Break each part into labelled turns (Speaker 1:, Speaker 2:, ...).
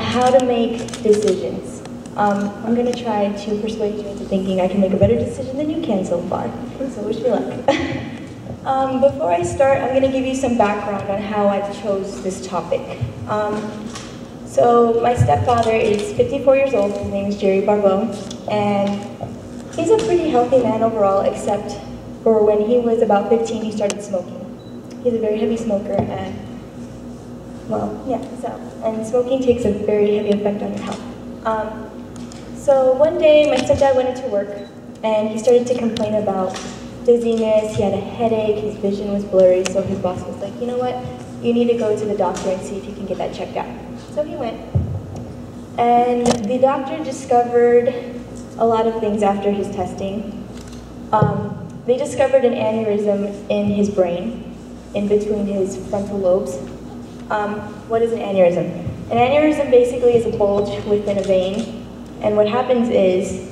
Speaker 1: how to make decisions. I'm going to try to persuade you into thinking I can make a better decision than you can so far, so wish me luck. Before I start, I'm going to give you some background on how I chose this topic. So my stepfather is 54 years old, his name is Barbeauld, and he's a pretty healthy man overall, except for when he was about 15, he started smoking. He's a very heavy smoker, and well, yeah, and smoking takes a very heavy effect on your health. So one day, my stepdad went into work, and he started to complain about dizziness, he had a headache, his vision was blurry, so his boss was like, you know what, you need to go to the doctor and see if you can get that checked out. So he went, and the doctor discovered a lot of things after his testing. They discovered an aneurysm in his brain, in between his frontal lobes. What is an aneurysm? An aneurysm basically is a bulge within a vein, and what happens is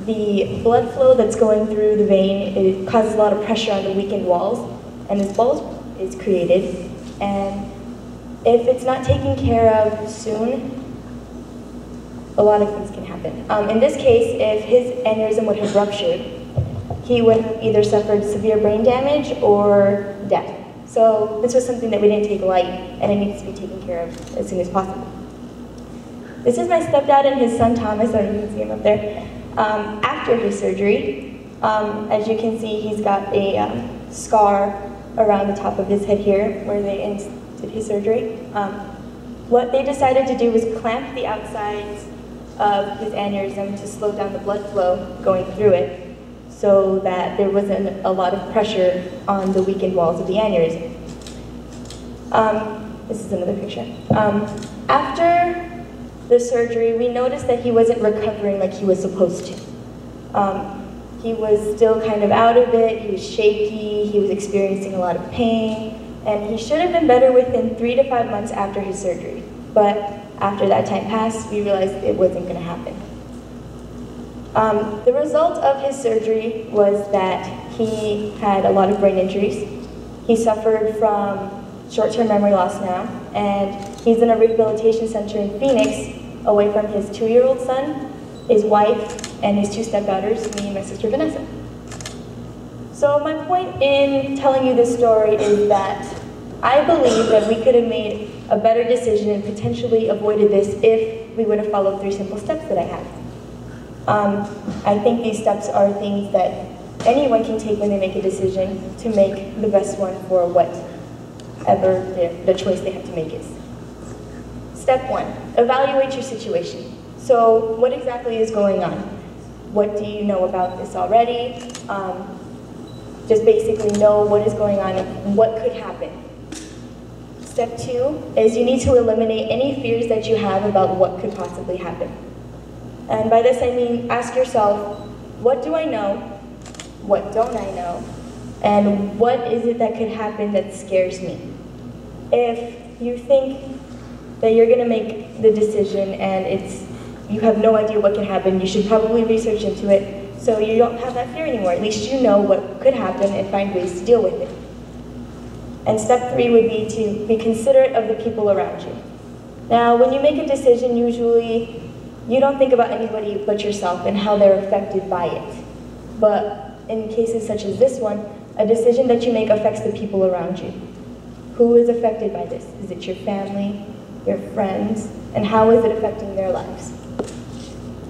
Speaker 1: the blood flow that's going through the vein, it causes a lot of pressure on the weakened walls, and this bulge is created, and if it's not taken care of soon, a lot of things can happen. In this case, if his aneurysm would have ruptured, he would have either suffered severe brain damage or death. So this was something that we didn't take light, and it needs to be taken care of as soon as possible. This is my stepdad and his son Thomas, or you can see him up there, after his surgery. As you can see, he's got a scar around the top of his head here, where they did his surgery. What they decided to do was clamp the outsides of his aneurysm to slow down the blood flow going through it, so that there wasn't a lot of pressure on the weakened walls of the aneurysm. This is another picture. After the surgery, we noticed that he wasn't recovering like he was supposed to. He was still kind of out of it, he was shaky, he was experiencing a lot of pain, and he should have been better within 3 to 5 months after his surgery. But after that time passed, we realized it wasn't going to happen. The result of his surgery was that he had a lot of brain injuries. He suffered from short-term memory loss now, and he's in a rehabilitation center in Phoenix, away from his 2-year-old son, his wife, and his 2 stepdaughters, me and my sister Vanessa. So my point in telling you this story is that I believe that we could have made a better decision and potentially avoided this if we would have followed 3 simple steps that I have. I think these steps are things that anyone can take when they make a decision to make the best one for whatever the choice they have to make is. Step 1, evaluate your situation. So what exactly is going on? What do you know about this already? Just basically know what is going on and what could happen. Step 2 is you need to eliminate any fears that you have about what could possibly happen. And by this I mean, ask yourself, what do I know? What don't I know? And what is it that could happen that scares me? If you think that you're going to make the decision and you have no idea what can happen, you should probably research into it so you don't have that fear anymore. At least you know what could happen and find ways to deal with it. And step 3 would be to be considerate of the people around you. Now, when you make a decision, usually you don't think about anybody but yourself and how they're affected by it. But in cases such as this one, a decision that you make affects the people around you. Who is affected by this? Is it your family, your friends, and how is it affecting their lives?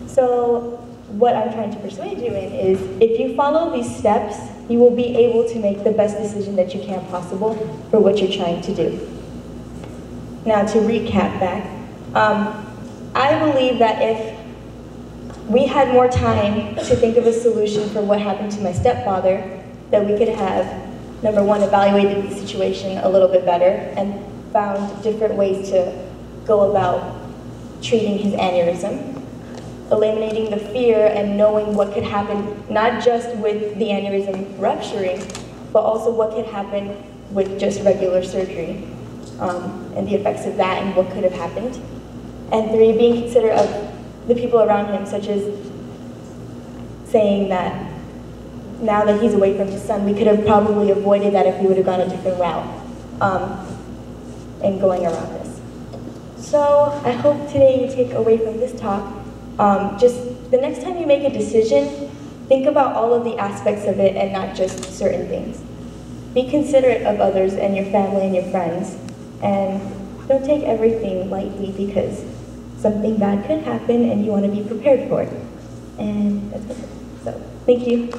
Speaker 1: So what I'm trying to persuade you in is, if you follow these steps, you will be able to make the best decision that you can possible for what you're trying to do. Now to recap back, I believe that if we had more time to think of a solution for what happened to my stepfather, that we could have, number 1, evaluated the situation a little bit better and found different ways to go about treating his aneurysm, eliminating the fear and knowing what could happen, not just with the aneurysm rupturing, but also what could happen with just regular surgery, and the effects of that and what could have happened. And 3, being considerate of the people around him, such as saying that now that he's away from his son, we could have probably avoided that if we would have gone a different route in going around this. So I hope today you take away from this talk, just the next time you make a decision, think about all of the aspects of it and not just certain things. Be considerate of others and your family and your friends, and don't take everything lightly because something bad could happen and you want to be prepared for it. And that's it. So, thank you.